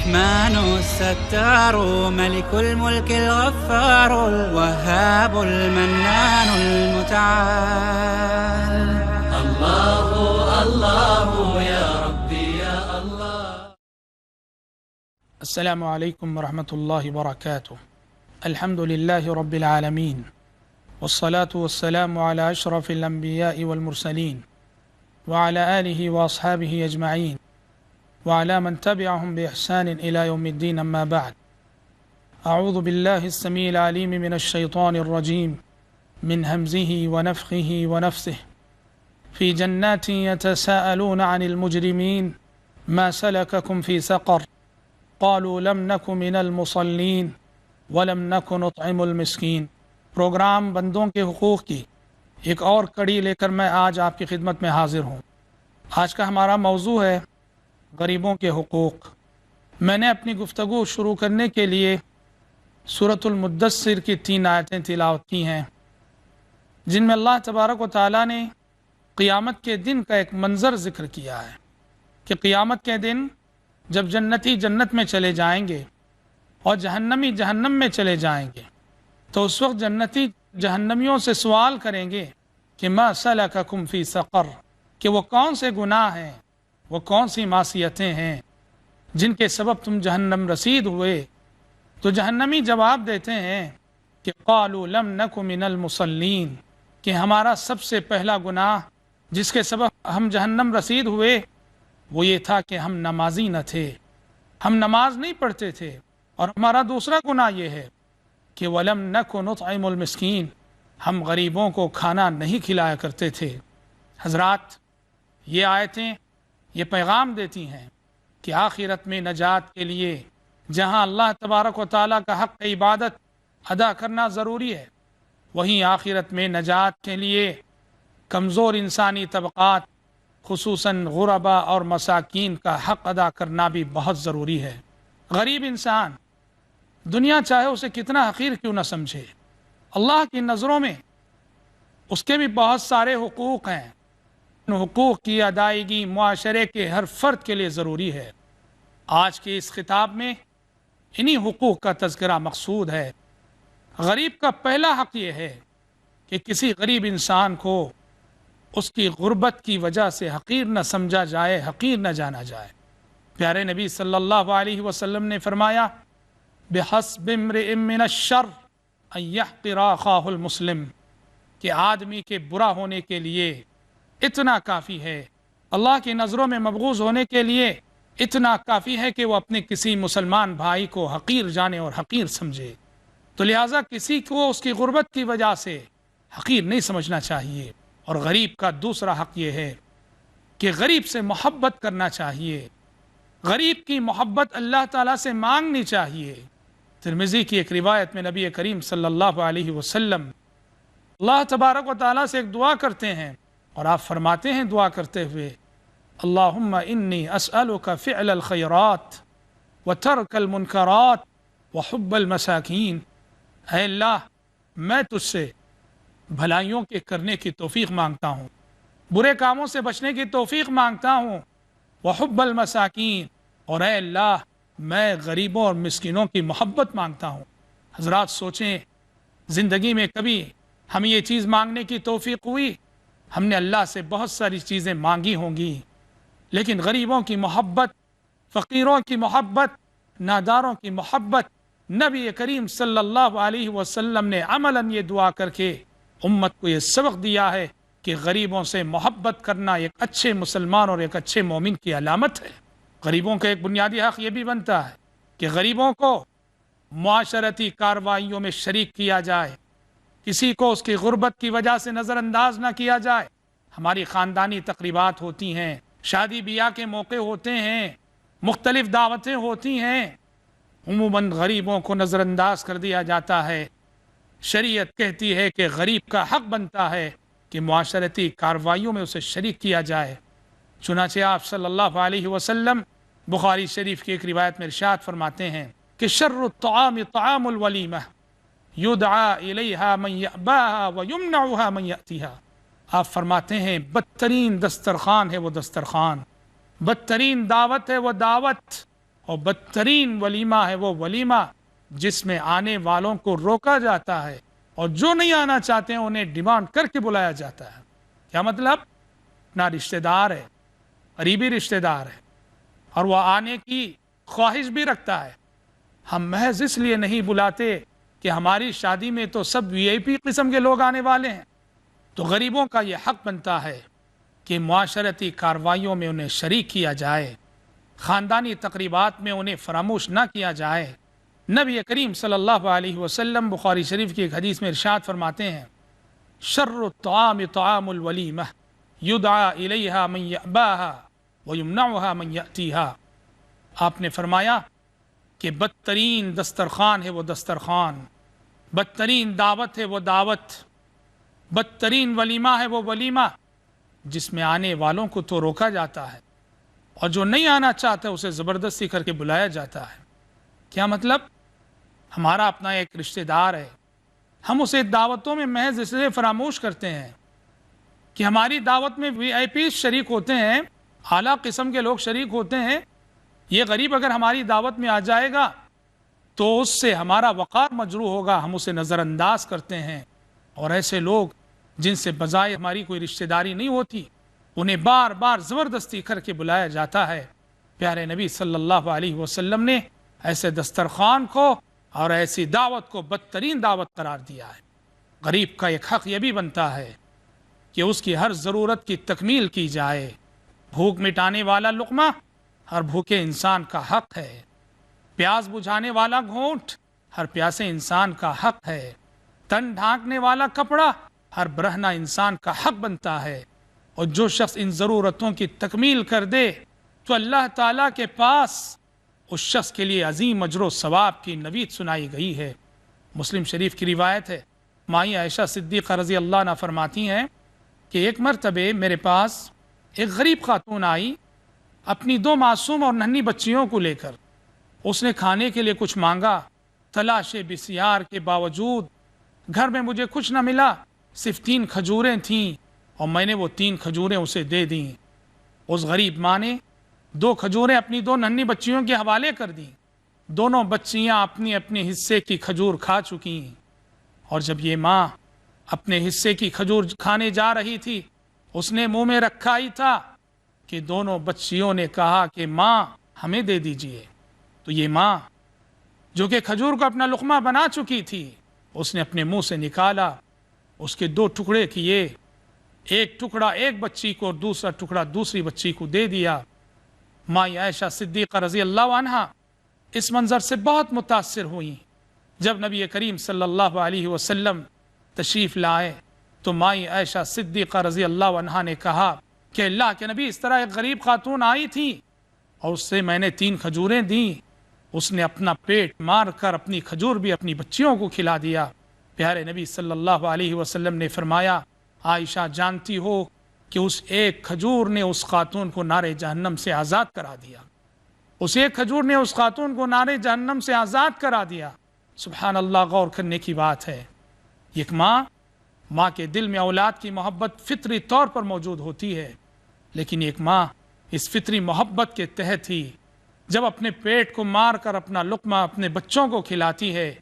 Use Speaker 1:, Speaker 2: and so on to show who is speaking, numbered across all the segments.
Speaker 1: الرحمن الستار ملك الملك الغفار الوهاب المنان المتعال. الله الله يا ربي يا الله.
Speaker 2: السلام عليكم ورحمة الله وبركاته. الحمد لله رب العالمين والصلاة والسلام على أشرف الأنبياء والمرسلين وعلى آله وأصحابه أجمعين وعلى من تبعهم بإحسان إلى يوم الدين. أما بعد، أعوذ بالله السميع العليم من الشيطان الرجيم من همزه ونفخه ونفثه. في جنات يتساءلون عن المجرمين ما سلككم في سقر قالوا لم نك من المصلين ولم نك نطعم المسكين. پروگرام بندوں کے حقوق کی ایک اور کڑی لے کر میں آج آپ کی خدمت میں حاضر ہوں. آج کا ہمارا موضوع ہے غریبوں کے حقوق. میں نے اپنی گفتگو شروع کرنے کے لیے سورۃ المدثر کی 3 آیتیں تلاوت کی ہیں، جن میں اللہ تبارک و تعالیٰ نے قیامت کے دن کا ایک منظر ذکر کیا ہے کہ قیامت کے دن جب جنتی جنت میں چلے جائیں گے اور جہنمی جہنم میں چلے جائیں گے تو اس وقت جنتی جہنمیوں سے سوال کریں گے کہ ما سلککم فی سقر، کہ وہ کون سے گناہ ہیں، وہ کون سی معصیتیں ہیں جن کے سبب تم جہنم رسید ہوئے. تو جہنمی جواب دیتے ہیں کہ قالوا لم نک من المصلین، کہ ہمارا سب سے پہلا گناہ جس کے سبب ہم جہنم رسید ہوئے وہ یہ تھا کہ ہم نمازی نہ تھے، ہم نماز نہیں پڑھتے تھے. اور ہمارا دوسرا گناہ یہ ہے کہ وَلَمْ نَكُ نُطْعِمُ الْمِسْكِينَ، ہم غریبوں کو کھانا نہیں کھلایا کرتے تھے. حضرات، یہ آیتیں یہ پیغام دیتی ہیں کہ آخرت میں نجات کے لیے جہاں اللہ تبارک و تعالیٰ کا حق عبادت ادا کرنا ضروری ہے، وہیں آخرت میں نجات کے لیے کمزور انسانی طبقات خصوصاً غربا اور مساکین کا حق ادا کرنا بھی بہت ضروری ہے. غریب انسان دنیا چاہے اسے کتنا حقیر کیوں نہ سمجھے، اللہ کی نظروں میں اس کے بھی بہت سارے حقوق ہیں. ان حقوق کی ادائیگی معاشرے کے ہر فرد کے لیے ضروری ہے. آج کے اس خطاب میں انہی حقوق کا تذکرہ مقصود ہے. غریب کا پہلا حق یہ ہے کہ کسی غریب انسان کو اس کی غربت کی وجہ سے حقیر نہ سمجھا جائے، حقیر نہ جانا جائے. پیارے نبی صلی اللہ علیہ وسلم نے فرمایا بحسب امرئ من الشر ان يحقر اخاه المسلم، کہ آدمی کے برا ہونے کے لیے اتنا کافی ہے، اللہ کی نظروں میں مبغوض ہونے کے لیے اتنا کافی ہے کہ وہ اپنے کسی مسلمان بھائی کو حقیر جانے اور حقیر سمجھے. تو لہٰذا کسی کو اس کی غربت کی وجہ سے حقیر نہیں سمجھنا چاہیے. اور غریب کا دوسرا حق یہ ہے کہ غریب سے محبت کرنا چاہیے، غریب کی محبت اللہ تعالیٰ سے مانگنی چاہیے. ترمذی کی ایک روایت میں نبی کریم صلی اللہ علیہ وسلم اللہ تبارک و تعالیٰ سے ایک دعا کرتے ہیں اور آپ فرماتے ہیں دعا کرتے ہوئے اللہم انی اسألک فعل الخیرات وترک المنکرات وحب المساکین. اے اللہ، میں تجھ سے بھلائیوں کے کرنے کی توفیق مانگتا ہوں، برے کاموں سے بچنے کی توفیق مانگتا ہوں، وحب المساکین، اور اے اللہ میں غریبوں اور مسکینوں کی محبت مانگتا ہوں. حضرات سوچیں، زندگی میں کبھی ہمیں یہ چیز مانگنے کی توفیق ہوئی؟ ہم نے اللہ سے بہت ساری چیزیں مانگی ہوں گی، لیکن غریبوں کی محبت، فقیروں کی محبت، ناداروں کی محبت، نبی کریم صلی اللہ علیہ وسلم نے عملاً یہ دعا کر کے امت کو یہ سبق دیا ہے کہ غریبوں سے محبت کرنا ایک اچھے مسلمان اور ایک اچھے مومن کی علامت ہے. غریبوں کا ایک بنیادی حق یہ بھی بنتا ہے کہ غریبوں کو معاشرتی کارروائیوں میں شریک کیا جائے، کسی کو اس کی غربت کی وجہ سے نظر انداز نہ کیا جائے. ہماری خاندانی تقریبات ہوتی ہیں، شادی بیاہ کے موقع ہوتے ہیں، مختلف دعوتیں ہوتی ہیں، عموماً غریبوں کو نظر انداز کر دیا جاتا ہے. شریعت کہتی ہے کہ غریب کا حق بنتا ہے کہ معاشرتی کارروائیوں میں اسے شریک کیا جائے. چنانچہ آپ صلی اللہ علیہ وسلم بخاری شریف کی ایک روایت میں ارشاد فرماتے ہیں کہ شر الطعام طعام الولیمہ یدعا الیہا من یأباہا ویمنعها من یأتیہا. آپ فرماتے ہیں بدترین دسترخوان ہے وہ دسترخوان، بدترین دعوت ہے وہ دعوت، اور بدترین ولیمہ ہے وہ ولیمہ جس میں آنے والوں کو روکا جاتا ہے اور جو نہیں آنا چاہتے ہیں انہیں ڈیمانڈ کر کے بلایا جاتا ہے۔ کیا مطلب؟ اپنا رشتہ دار ہے، قریبی رشتہ دار ہے، اور وہ آنے کی خواہش بھی رکھتا ہے، ہم محض اس لیے نہیں بلاتے کہ ہماری شادی میں تو سب وی آئی پی قسم کے لوگ آنے والے ہیں، تو غریبوں کا یہ حق بنتا ہے کہ معاشرتی کارروائیوں میں انہیں شریک کیا جائے، خاندانی تقریبات میں انہیں فراموش نہ کیا جائے۔ نبی کریم صلی اللہ علیہ وسلم بخاری شریف کی ایک حدیث میں ارشاد فرماتے ہیں، شر الطعام طعام الولیمہ یدعا الیہا من یأباہا ویمنعها من یأتیہا۔ آپ نے فرمایا کہ بدترین دسترخوان ہے وہ دسترخوان، بدترین دعوت ہے وہ دعوت، بدترین ولیمہ ہے وہ ولیمہ جس میں آنے والوں کو تو روکا جاتا ہے اور جو نہیں آنا چاہتا اسے زبردستی کر کے بلایا جاتا ہے۔ کیا مطلب؟ ہمارا اپنا ایک رشتہ دار ہے، ہم اسے دعوتوں میں محض اس لیے فراموش کرتے ہیں کہ ہماری دعوت میں وی آئی پی شریک ہوتے ہیں، اعلیٰ قسم کے لوگ شریک ہوتے ہیں، یہ غریب اگر ہماری دعوت میں آ جائے گا تو اس سے ہمارا وقار مجروح ہوگا، ہم اسے نظر انداز کرتے ہیں، اور ایسے لوگ جن سے بظاہر ہماری کوئی رشتہ داری نہیں ہوتی انہیں بار بار زبردستی کر کے بلایا جاتا ہے۔ پیارے نبی صلی اللہ علیہ وسلم نے ایسے دسترخوان کو اور ایسی دعوت کو بدترین دعوت قرار دیا ہے۔ غریب کا ایک حق یہ بھی بنتا ہے کہ اس کی ہر ضرورت کی تکمیل کی جائے۔ بھوک مٹانے والا لقمہ ہر بھوکے انسان کا حق ہے، پیاس بجھانے والا گھونٹ ہر پیاسے انسان کا حق ہے، تن ڈھانکنے والا کپڑا ہر برہنہ انسان کا حق بنتا ہے، اور جو شخص ان ضرورتوں کی تکمیل کر دے تو اللہ تعالیٰ کے پاس اس شخص کے لیے عظیم اجر و ثواب کی نوید سنائی گئی ہے۔ مسلم شریف کی روایت ہے، مائی عائشہ صدیقہ رضی اللہ عنہا فرماتی ہیں کہ ایک مرتبہ میرے پاس ایک غریب خاتون آئی اپنی 2 معصوم اور ننھی بچیوں کو لے کر۔ اس نے کھانے کے لیے کچھ مانگا، تلاش بسیار کے باوجود گھر میں مجھے کچھ نہ ملا، صرف 3 کھجوریں تھیں اور میں نے وہ 3 کھجوریں اسے دے دیں۔ اس غریب ماں نے 2 کھجوریں اپنی 2 ننھی بچیوں کے حوالے کر دیں۔ دونوں بچیاں اپنی اپنی حصے کی کھجور کھا چکی، اور جب یہ ماں اپنے حصے کی کھجور کھانے جا رہی تھی اس نے منہ میں رکھا ہی تھا کہ دونوں بچیوں نے کہا کہ ماں ہمیں دے دیجئے۔ تو یہ ماں جو کہ کھجور کو اپنا لقمہ بنا چکی تھی اس نے اپنے منہ سے نکالا، اس کے 2 ٹکڑے کیے، ایک ٹکڑا ایک بچی کو اور دوسرا ٹکڑا دوسری بچی کو دے دیا۔ مائی عائشہ صدیقہ رضی اللہ عنہا اس منظر سے بہت متاثر ہوئیں۔ جب نبی کریم صلی اللہ علیہ وسلم تشریف لائے تو مائی عائشہ صدیقہ رضی اللہ عنہا نے کہا کہ اللہ کے نبی اس طرح ایک غریب خاتون آئی تھی اور اس سے میں نے 3 کھجوریں دیں، اس نے اپنا پیٹ مار کر اپنی کھجور بھی اپنی بچیوں کو کھلا دیا۔ پیارے نبی صلی اللہ علیہ وسلم نے فرمایا، عائشہ جانتی ہو کہ اس ایک کھجور نے اس خاتون کو نار جہنم سے آزاد کرا دیا، اس ایک کھجور نے اس خاتون کو نار جہنم سے آزاد کرا دیا۔ سبحان اللہ، غور کرنے کی بات ہے۔ ایک ماں کے دل میں اولاد کی محبت فطری طور پر موجود ہوتی ہے، لیکن ایک ماں اس فطری محبت کے تحت ہی جب اپنے پیٹ کو مار کر اپنا لقمہ اپنے بچوں کو کھلاتی ہے،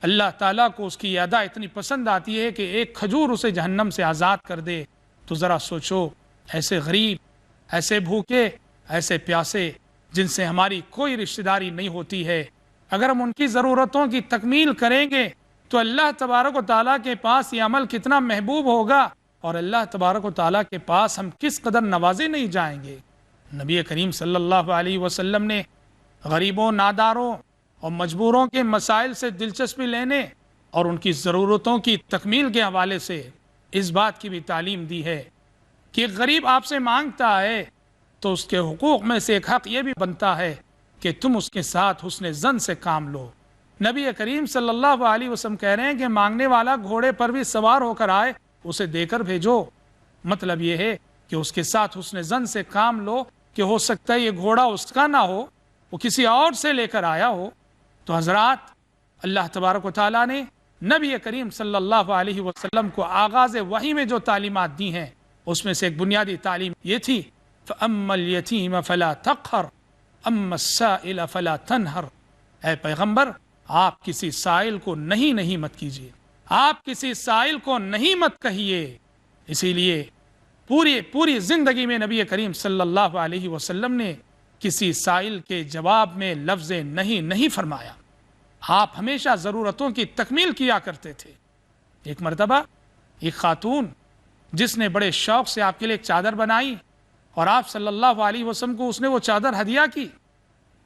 Speaker 2: اللہ تعالیٰ کو اس کی یہ ادا اتنی پسند آتی ہے کہ ایک کھجور اسے جہنم سے آزاد کر دے۔ تو ذرا سوچو، ایسے غریب، ایسے بھوکے، ایسے پیاسے جن سے ہماری کوئی رشتہ داری نہیں ہوتی ہے، اگر ہم ان کی ضرورتوں کی تکمیل کریں گے تو اللہ تبارک و تعالیٰ کے پاس یہ عمل کتنا محبوب ہوگا، اور اللہ تبارک و تعالیٰ کے پاس ہم کس قدر نوازے نہیں جائیں گے۔ نبی کریم صلی اللہ علیہ وسلم نے غریبوں، ناداروں اور مجبوروں کے مسائل سے دلچسپی لینے اور ان کی ضرورتوں کی تکمیل کے حوالے سے اس بات کی بھی تعلیم دی ہے کہ ایک غریب آپ سے مانگتا ہے تو اس کے حقوق میں سے ایک حق یہ بھی بنتا ہے کہ تم اس کے ساتھ حسن ظن سے کام لو۔ نبی کریم صلی اللہ علیہ وسلم کہہ رہے ہیں کہ مانگنے والا گھوڑے پر بھی سوار ہو کر آئے اسے دے کر بھیجو۔ مطلب یہ ہے کہ اس کے ساتھ حسن ظن سے کام لو کہ ہو سکتا ہے یہ گھوڑا اس کا نہ ہو، وہ کسی اور سے لے کر آیا ہو۔ تو حضرات، اللہ تبارک و تعالیٰ نے نبی کریم صلی اللہ علیہ وسلم کو آغاز وحی میں جو تعلیمات دی ہیں اس میں سے ایک بنیادی تعلیم یہ تھی، فَأَمَّا الْيَتِيمَ فَلَا تَقْهَرْ، اما السائل فلا تنہر، اے پیغمبر آپ کسی سائل کو نہیں مت کیجیے، آپ کسی سائل کو نہیں مت کہیے۔ اسی لیے پوری زندگی میں نبی کریم صلی اللہ علیہ وسلم نے کسی سائل کے جواب میں لفظ نہیں فرمایا، آپ ہمیشہ ضرورتوں کی تکمیل کیا کرتے تھے۔ ایک مرتبہ ایک خاتون جس نے بڑے شوق سے آپ کے لیے ایک چادر بنائی اور آپ صلی اللہ علیہ وسلم کو اس نے وہ چادر ہدیہ کی،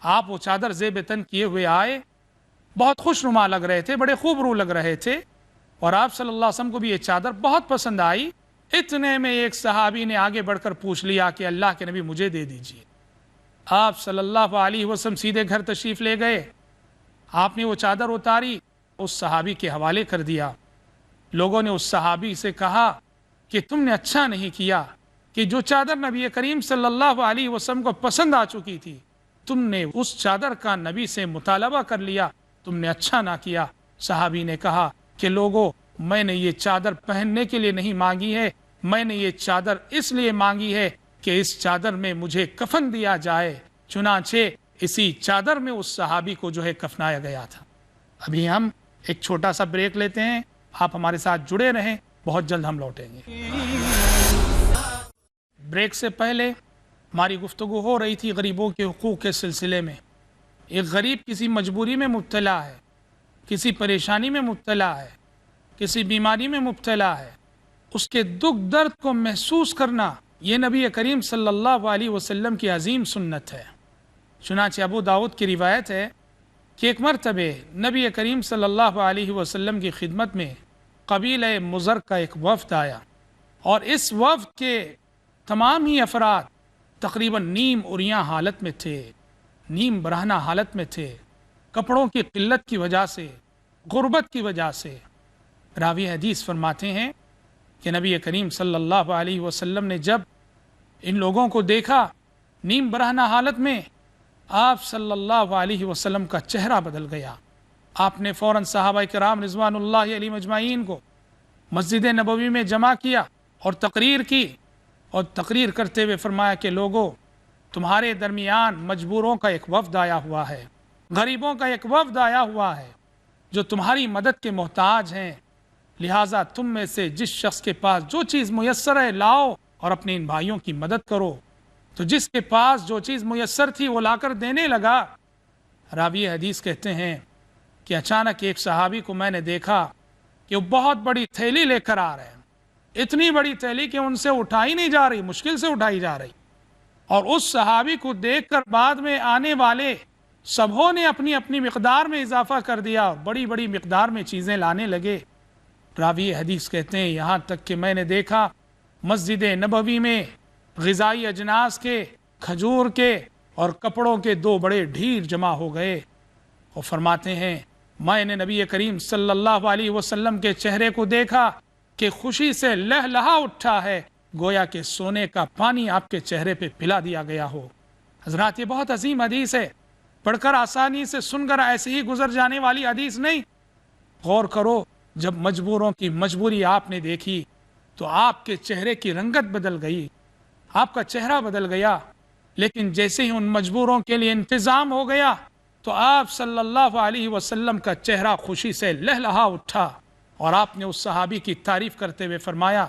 Speaker 2: آپ وہ چادر زیب تن کیے ہوئے آئے، بہت خوش نما لگ رہے تھے، بڑے خوب رو لگ رہے تھے، اور آپ صلی اللہ علیہ وسلم کو بھی یہ چادر بہت پسند آئی۔ اتنے میں ایک صحابی نے آگے بڑھ کر پوچھ لیا کہ اللہ کے نبی مجھے دے دیجئے۔ آپ صلی اللہ علیہ وسلم سیدھے گھر تشریف لے گئے، آپ نے وہ چادر اتاری، اس صحابی کے حوالے کر دیا۔ لوگوں نے اس صحابی سے کہا کہ تم نے اچھا نہیں کیا کہ جو چادر نبی کریم صلی اللہ علیہ وسلم کو پسند آ چکی تھی، تم نے اس چادر کا نبی سے مطالبہ کر لیا، تم نے اچھا نہ کیا۔ صحابی نے کہا کہ لوگوں، میں نے یہ چادر پہننے کے لیے نہیں مانگی ہے، میں نے یہ چادر اس لیے مانگی ہے کہ اس چادر میں مجھے کفن دیا جائے۔ چنانچہ اسی چادر میں اس صحابی کو جو ہے کفنایا گیا تھا۔ ابھی ہم ایک چھوٹا سا بریک لیتے ہیں، آپ ہمارے ساتھ جڑے رہیں، بہت جلد ہم لوٹیں گے۔ بریک سے پہلے ہماری گفتگو ہو رہی تھی غریبوں کے حقوق کے سلسلے میں۔ ایک غریب کسی مجبوری میں مبتلا ہے، کسی پریشانی میں مبتلا ہے، کسی بیماری میں مبتلا ہے، اس کے دکھ درد کو محسوس کرنا یہ نبی کریم صلی اللہ علیہ وسلم کی عظیم سنت ہے۔ چنانچہ ابو داؤد کی روایت ہے کہ ایک مرتبہ نبی کریم صلی اللہ علیہ وسلم کی خدمت میں قبیلہ مضر کا ایک وفد آیا، اور اس وفد کے تمام ہی افراد تقریباً نیم عریاں حالت میں تھے، نیم برہنہ حالت میں تھے، کپڑوں کی قلت کی وجہ سے، غربت کی وجہ سے۔ راوی حدیث فرماتے ہیں کہ نبی کریم صلی اللہ علیہ وسلم نے جب ان لوگوں کو دیکھا نیم برہنہ حالت میں، آپ صلی اللہ علیہ وسلم کا چہرہ بدل گیا۔ آپ نے فوراً صحابہ کرام رضوان اللہ علیہ مجمعین کو مسجد نبوی میں جمع کیا اور تقریر کی، اور تقریر کرتے ہوئے فرمایا کہ لوگوں، تمہارے درمیان مجبوروں کا ایک وفد آیا ہوا ہے، غریبوں کا ایک وفد آیا ہوا ہے جو تمہاری مدد کے محتاج ہیں، لہٰذا تم میں سے جس شخص کے پاس جو چیز میسر ہے لاؤ اور اپنے ان بھائیوں کی مدد کرو۔ تو جس کے پاس جو چیز میسر تھی وہ لا کر دینے لگا۔ راوی حدیث کہتے ہیں کہ اچانک ایک صحابی کو میں نے دیکھا کہ وہ بہت بڑی تھیلی لے کر آ رہے ہیں، اتنی بڑی تھیلی کہ ان سے اٹھائی نہیں جا رہی، مشکل سے اٹھائی جا رہی، اور اس صحابی کو دیکھ کر بعد میں آنے والے سبھوں نے اپنی اپنی مقدار میں اضافہ کر دیا اور بڑی بڑی مقدار میں چیزیں لانے لگے۔ راوی حدیث کہتے ہیں یہاں تک کہ میں نے دیکھا مسجد نبوی میں غذائی اجناس کے، کھجور کے اور کپڑوں کے دو بڑے ڈھیر جمع ہو گئے، اور فرماتے ہیں میں نے نبی کریم صلی اللہ علیہ وسلم کے چہرے کو دیکھا کہ خوشی سے لہلہا اٹھا ہے، گویا کہ سونے کا پانی آپ کے چہرے پہ پلا دیا گیا ہو۔ حضرات، یہ بہت عظیم حدیث ہے، پڑھ کر آسانی سے سن کر ایسے ہی گزر جانے والی حدیث نہیں۔ غور کرو، جب مجبوروں کی مجبوری آپ نے دیکھی تو آپ کے چہرے کی رنگت بدل گئی، آپ کا چہرہ بدل گیا، لیکن جیسے ہی ان مجبوروں کے لیے انتظام ہو گیا تو آپ صلی اللہ علیہ وسلم کا چہرہ خوشی سے لہلہا اٹھا، اور آپ نے اس صحابی کی تعریف کرتے ہوئے فرمایا،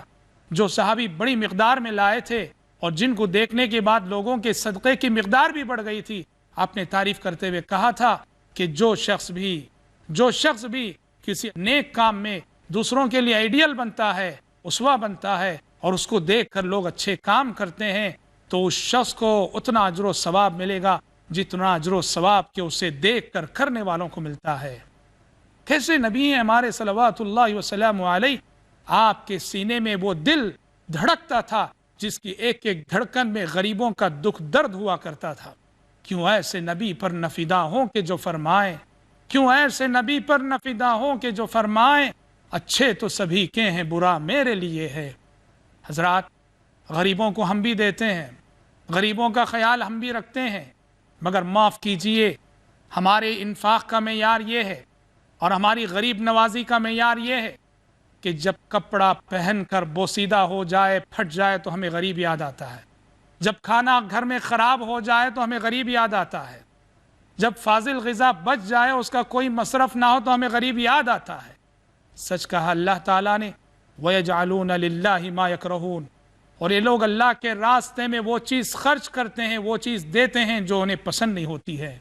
Speaker 2: جو صحابی بڑی مقدار میں لائے تھے اور جن کو دیکھنے کے بعد لوگوں کے صدقے کی مقدار بھی بڑھ گئی تھی، آپ نے تعریف کرتے ہوئے کہا تھا کہ جو شخص بھی کسی نیک کام میں دوسروں کے لیے آئیڈیل بنتا ہے، اسوہ بنتا ہے، اور اس کو دیکھ کر لوگ اچھے کام کرتے ہیں، تو اس شخص کو اتنا اجر و ثواب ملے گا جتنا اجر و ثواب کہ اسے دیکھ کر کرنے والوں کو ملتا ہے۔ کیسے نبی ہیں ہمارے صلوات اللہ وسلم علیہ، آپ کے سینے میں وہ دل دھڑکتا تھا جس کی ایک ایک دھڑکن میں غریبوں کا دکھ درد ہوا کرتا تھا۔ کیوں ایسے نبی پر نہ فدا ہوں کہ جو فرمائیں، کیوں ایسے نبی پر نہ فدا ہوں کہ جو فرمائیں، اچھے تو سبھی کے ہیں برا میرے لیے ہے۔ حضرات، غریبوں کو ہم بھی دیتے ہیں، غریبوں کا خیال ہم بھی رکھتے ہیں، مگر معاف کیجئے، ہمارے انفاق کا معیار یہ ہے اور ہماری غریب نوازی کا معیار یہ ہے کہ جب کپڑا پہن کر بوسیدہ ہو جائے، پھٹ جائے تو ہمیں غریب یاد آتا ہے، جب کھانا گھر میں خراب ہو جائے تو ہمیں غریب یاد آتا ہے، جب فاضل غذا بچ جائے اس کا کوئی مصرف نہ ہو تو ہمیں غریب یاد آتا ہے۔ سچ کہا اللہ تعالیٰ نے، وَيَجْعَلُونَ لِلَّهِ مَا يَكْرَهُونَ، اور یہ لوگ اللہ کے راستے میں وہ چیز خرچ کرتے ہیں، وہ چیز دیتے ہیں جو انہیں پسند نہیں ہوتی ہے۔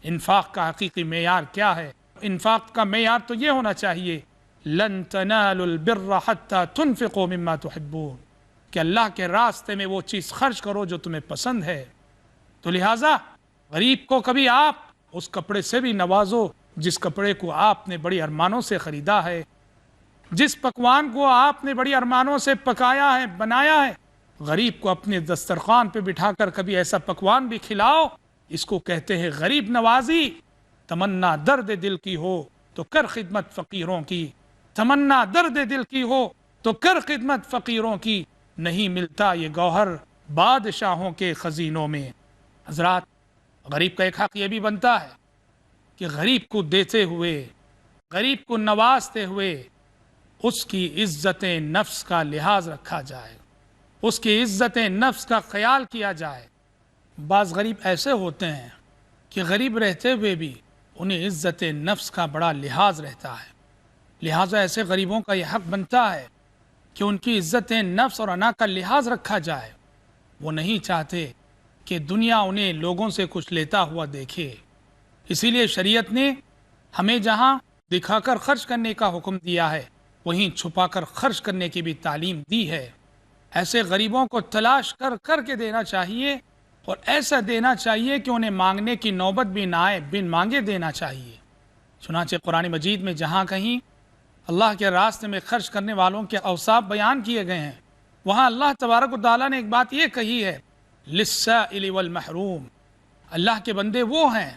Speaker 2: انفاق کا حقیقی معیار کیا ہے؟ انفاق کا معیار تو یہ ہونا چاہیے، لَن تَنَالُوا الْبِرَّ حَتَّى تُنْفِقُوا مِمَّا تُحِبُّونَ، کہ اللہ کے راستے میں وہ چیز خرچ کرو جو تمہیں پسند ہے۔ تو لہٰذا غریب کو کبھی آپ اس کپڑے سے بھی نوازو جس کپڑے کو آپ نے بڑی ارمانوں سے خریدا ہے، جس پکوان کو آپ نے بڑی ارمانوں سے پکایا ہے، بنایا ہے، غریب کو اپنے دسترخوان پہ بٹھا کر کبھی ایسا پکوان بھی کھلاؤ، اس کو کہتے ہیں غریب نوازی۔ تمنا درد دل کی ہو تو کر خدمت فقیروں کی، تمنا درد دل کی ہو تو کر خدمت فقیروں کی، نہیں ملتا یہ گوہر بادشاہوں کے خزینوں میں۔ حضرات، غریب کا ایک حق یہ بھی بنتا ہے کہ غریب کو دیتے ہوئے، غریب کو نوازتے ہوئے اس کی عزت نفس کا لحاظ رکھا جائے، اس کی عزت نفس کا خیال کیا جائے۔ بعض غریب ایسے ہوتے ہیں کہ غریب رہتے ہوئے بھی انہیں عزت نفس کا بڑا لحاظ رہتا ہے، لہٰذا ایسے غریبوں کا یہ حق بنتا ہے کہ ان کی عزت نفس اور انا کا لحاظ رکھا جائے۔ وہ نہیں چاہتے کہ دنیا انہیں لوگوں سے کچھ لیتا ہوا دیکھے، اسی لیے شریعت نے ہمیں جہاں دکھا کر خرچ کرنے کا حکم دیا ہے وہیں چھپا کر خرچ کرنے کی بھی تعلیم دی ہے۔ ایسے غریبوں کو تلاش کر کر کے دینا چاہیے، اور ایسا دینا چاہیے کہ انہیں مانگنے کی نوبت بھی نہ آئے، بن مانگے دینا چاہیے۔ چنانچہ قرآن مجید میں جہاں کہیں اللہ کے راستے میں خرچ کرنے والوں کے اوصاف بیان کیے گئے ہیں، وہاں اللہ تبارک و تعالیٰ نے ایک بات یہ کہی ہے، للسائل والمحروم، اللہ کے بندے وہ ہیں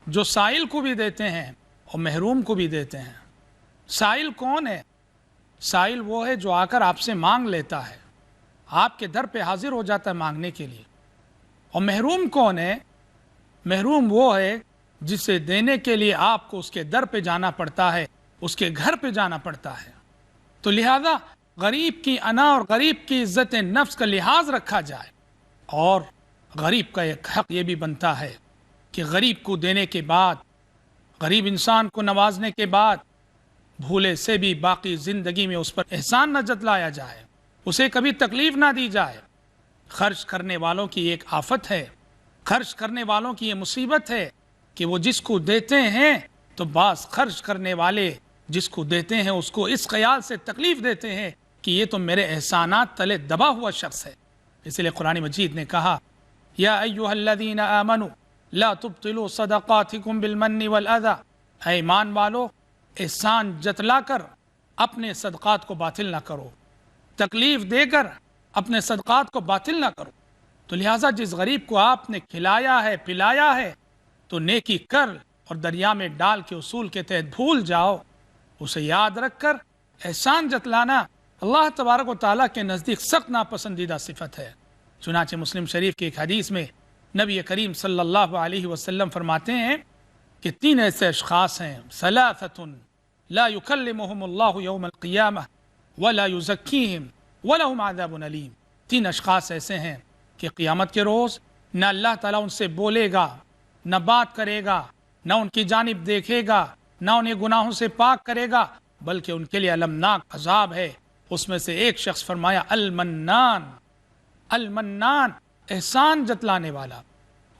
Speaker 2: جو سائل کو بھی دیتے ہیں اور محروم کو بھی دیتے ہیں۔ سائل کون ہے؟ سائل وہ ہے جو آ کر آپ سے مانگ لیتا ہے، آپ کے در پہ حاضر ہو جاتا ہے مانگنے کے لیے۔ اور محروم کون ہے؟ محروم وہ ہے جسے دینے کے لیے آپ کو اس کے در پہ جانا پڑتا ہے، اس کے گھر پہ جانا پڑتا ہے۔ تو لہذا غریب کی انا اور غریب کی عزت نفس کا لحاظ رکھا جائے، اور غریب کا ایک حق یہ بھی بنتا ہے کہ غریب کو دینے کے بعد، غریب انسان کو نوازنے کے بعد بھولے سے بھی باقی زندگی میں اس پر احسان نہ جتلایا جائے، اسے کبھی تکلیف نہ دی جائے۔ خرچ کرنے والوں کی ایک آفت ہے، خرچ کرنے والوں کی یہ مصیبت ہے کہ وہ جس کو دیتے ہیں تو بعض خرچ کرنے والے جس کو دیتے ہیں اس کو اس خیال سے تکلیف دیتے ہیں کہ یہ تو میرے احسانات تلے دبا ہوا شخص ہے۔ اس لیے قرآن مجید نے کہا، یا ایھا الذین آمنوا لا تبطلوا صدقاتکم بالمن والاذی، اے ایمان والو احسان جتلا کر اپنے صدقات کو باطل نہ کرو، تکلیف دے کر اپنے صدقات کو باطل نہ کرو۔ تو لہٰذا جس غریب کو آپ نے کھلایا ہے، پلایا ہے، تو نیکی کر اور دریا میں ڈال کے اصول کے تحت بھول جاؤ۔ اسے یاد رکھ کر احسان جتلانا اللہ تبارک و تعالیٰ کے نزدیک سخت ناپسندیدہ صفت ہے۔ چنانچہ مسلم شریف کی ایک حدیث میں نبی کریم صلی اللہ علیہ وسلم فرماتے ہیں کہ 3 ایسے اشخاص ہیں، ثلاثۃ لا یکلمہم اللہ یوم القیامہ ولا یزکیہم ولہم عذاب علیم۔ 3 اشخاص ایسے ہیں کہ قیامت کے روز نہ اللہ تعالیٰ ان سے بولے گا، نہ بات کرے گا، نہ ان کی جانب دیکھے گا، نہ انہیں گناہوں سے پاک کرے گا، بلکہ ان کے لیے المناک عذاب ہے۔ اس میں سے ایک شخص فرمایا المنان، المنان احسان جتلانے والا۔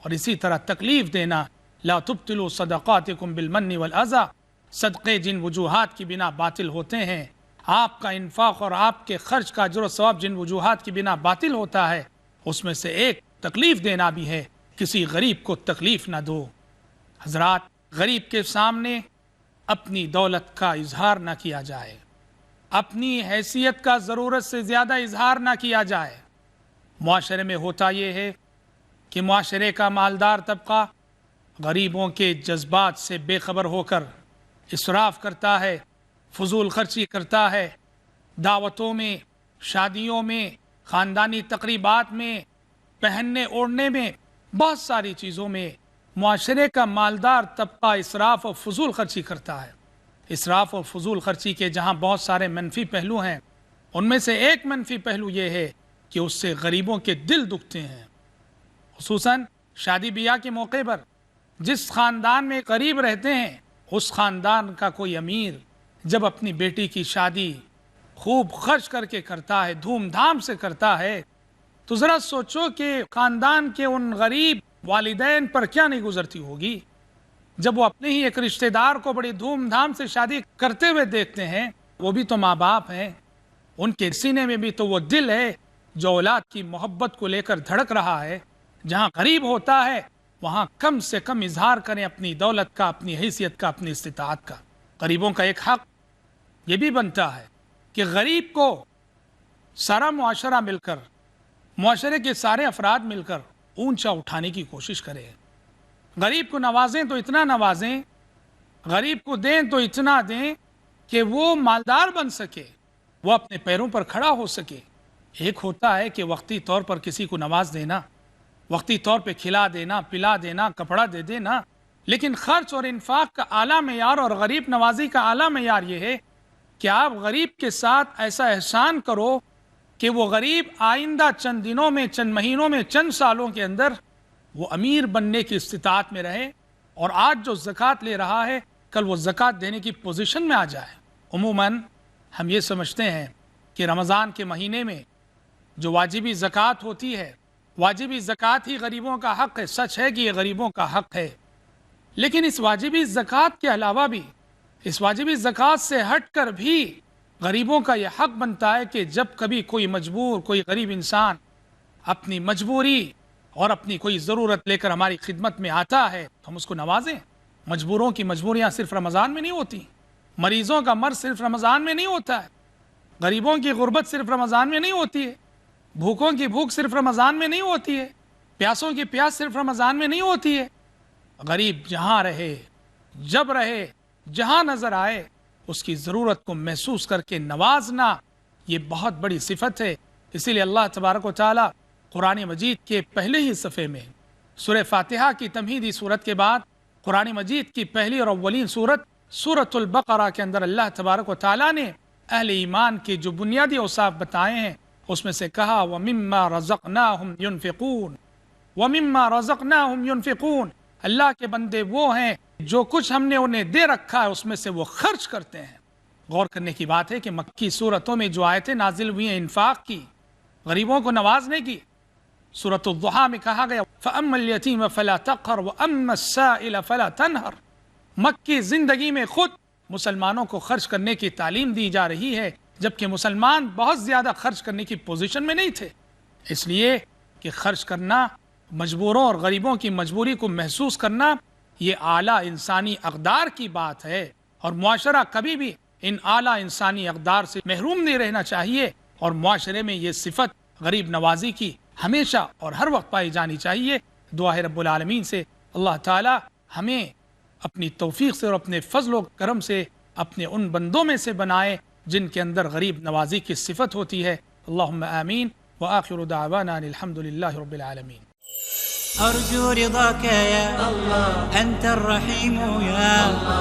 Speaker 2: اور اسی طرح تکلیف دینا، لا تبطلوا صدقاتکم بالمن والاذی، صدقے جن وجوہات کی بنا باطل ہوتے ہیں، آپ کا انفاق اور آپ کے خرچ کا اجر و ثواب جن وجوہات کی بنا باطل ہوتا ہے، اس میں سے ایک تکلیف دینا بھی ہے، کسی غریب کو تکلیف نہ دو۔ حضرات، غریب کے سامنے اپنی دولت کا اظہار نہ کیا جائے، اپنی حیثیت کا ضرورت سے زیادہ اظہار نہ کیا جائے۔ معاشرے میں ہوتا یہ ہے کہ معاشرے کا مالدار طبقہ غریبوں کے جذبات سے بے خبر ہو کر اسراف کرتا ہے، فضول خرچی کرتا ہے، دعوتوں میں، شادیوں میں، خاندانی تقریبات میں، پہننے اوڑھنے میں، بہت ساری چیزوں میں معاشرے کا مالدار طبقہ اسراف اور فضول خرچی کرتا ہے۔ اسراف اور فضول خرچی کے جہاں بہت سارے منفی پہلو ہیں، ان میں سے ایک منفی پہلو یہ ہے کہ اس سے غریبوں کے دل دکھتے ہیں. خصوصاً شادی بیاہ کے موقع پر جس خاندان میں غریب رہتے ہیں، اس خاندان کا کوئی امیر جب اپنی بیٹی کی شادی خوب خرچ کر کے کرتا ہے، دھوم دھام سے کرتا ہے، تو ذرا سوچو کہ خاندان کے ان غریب والدین پر کیا نہیں گزرتی ہوگی جب وہ اپنے ہی ایک رشتہ دار کو بڑی دھوم دھام سے شادی کرتے ہوئے دیکھتے ہیں. وہ بھی تو ماں باپ ہیں، ان کے سینے میں بھی تو وہ دل ہے جو اولاد کی محبت کو لے کر دھڑک رہا ہے. جہاں غریب ہوتا ہے وہاں کم سے کم اظہار کریں اپنی دولت کا، اپنی حیثیت کا، اپنی استطاعت کا. غریبوں کا ایک حق یہ بھی بنتا ہے کہ غریب کو سارا معاشرہ مل کر، معاشرے کے سارے افراد مل کر اونچا اٹھانے کی کوشش کرے. غریب کو نوازیں تو اتنا نوازیں، غریب کو دیں تو اتنا دیں کہ وہ مالدار بن سکے، وہ اپنے پیروں پر کھڑا ہو سکے. ایک ہوتا ہے کہ وقتی طور پر کسی کو نواز دینا، وقتی طور پہ کھلا دینا، پلا دینا، کپڑا دے دینا، لیکن خرچ اور انفاق کا اعلیٰ معیار اور غریب نوازی کا اعلیٰ معیار یہ ہے کہ آپ غریب کے ساتھ ایسا احسان کرو کہ وہ غریب آئندہ چند دنوں میں، چند مہینوں میں، چند سالوں کے اندر وہ امیر بننے کی استطاعت میں رہے، اور آج جو زکوٰۃ لے رہا ہے کل وہ زکوٰۃ دینے کی پوزیشن میں آ جائے. عموماً ہم یہ سمجھتے ہیں کہ رمضان کے مہینے میں جو واجبی زکوٰۃ ہوتی ہے، واجبی زکوٰۃ ہی غریبوں کا حق ہے. سچ ہے کہ یہ غریبوں کا حق ہے، لیکن اس واجبی زکوٰۃ کے علاوہ بھی، اس واجبی زکوٰۃ سے ہٹ کر بھی غریبوں کا یہ حق بنتا ہے کہ جب کبھی کوئی مجبور، کوئی غریب انسان اپنی مجبوری اور اپنی کوئی ضرورت لے کر ہماری خدمت میں آتا ہے تو ہم اس کو نوازیں. مجبوروں کی مجبوریاں صرف رمضان میں نہیں ہوتی، مریضوں کا مرض صرف رمضان میں نہیں ہوتا ہے، غریبوں کی غربت صرف رمضان میں نہیں ہوتی ہے، بھوکوں کی بھوک صرف رمضان میں نہیں ہوتی ہے، پیاسوں کی پیاس صرف رمضان میں نہیں ہوتی ہے. غریب جہاں رہے، جب رہے، جہاں نظر آئے، اس کی ضرورت کو محسوس کر کے نوازنا یہ بہت بڑی صفت ہے. اسی لیے اللہ تبارک و تعالی قرآن مجید کے پہلے ہی صفحے میں سورہ فاتحہ کی تمہیدی صورت کے بعد قرآن مجید کی پہلی اور اولین صورت سورۃ البقرہ کے اندر اللہ تبارک و تعالی نے اہل ایمان کے جو بنیادی اوصاف بتائے ہیں اس میں سے کہا وَمِمَّا رَزَقْنَاهُمْ يُنْفِقُونَ وَمِمَّا رَزَقْنَاهُمْ يُنْفِقُونَ. اللہ کے بندے وہ ہیں جو کچھ ہم نے انہیں دے رکھا ہے اس میں سے وہ خرچ کرتے ہیں. غور کرنے کی بات ہے کہ مکی صورتوں میں جو آیتیں نازل ہوئی ہیں انفاق کی، غریبوں کو نوازنے کی، سورۃ الضحیٰ میں کہا گیا فَأَمَّا الْيَتِيمَ فَلَا تَقْهَرْ وَأَمَّا السَّائِلَ فَلَا تَنْهَرْ. مکی زندگی میں خود مسلمانوں کو خرچ کرنے کی تعلیم دی جا رہی ہے، جبکہ مسلمان بہت زیادہ خرچ کرنے کی پوزیشن میں نہیں تھے. اس لیے کہ خرچ کرنا، مجبوروں اور غریبوں کی مجبوری کو محسوس کرنا، یہ اعلیٰ انسانی اقدار کی بات ہے، اور معاشرہ کبھی بھی ان اعلیٰ انسانی اقدار سے محروم نہیں رہنا چاہیے، اور معاشرے میں یہ صفت غریب نوازی کی ہمیشہ اور ہر وقت پائی جانی چاہیے. دعا ہے رب العالمین سے اللہ تعالی ہمیں اپنی توفیق سے اور اپنے فضل و کرم سے اپنے ان بندوں میں سے بنائے جن کے اندر غریب نوازی کی صفت ہوتی ہے. اللہم آمین. وآخر دعوانا الحمد للہ رب العالمین.
Speaker 1: أرجو رضاك يا الله، أنت الرحيم يا الله.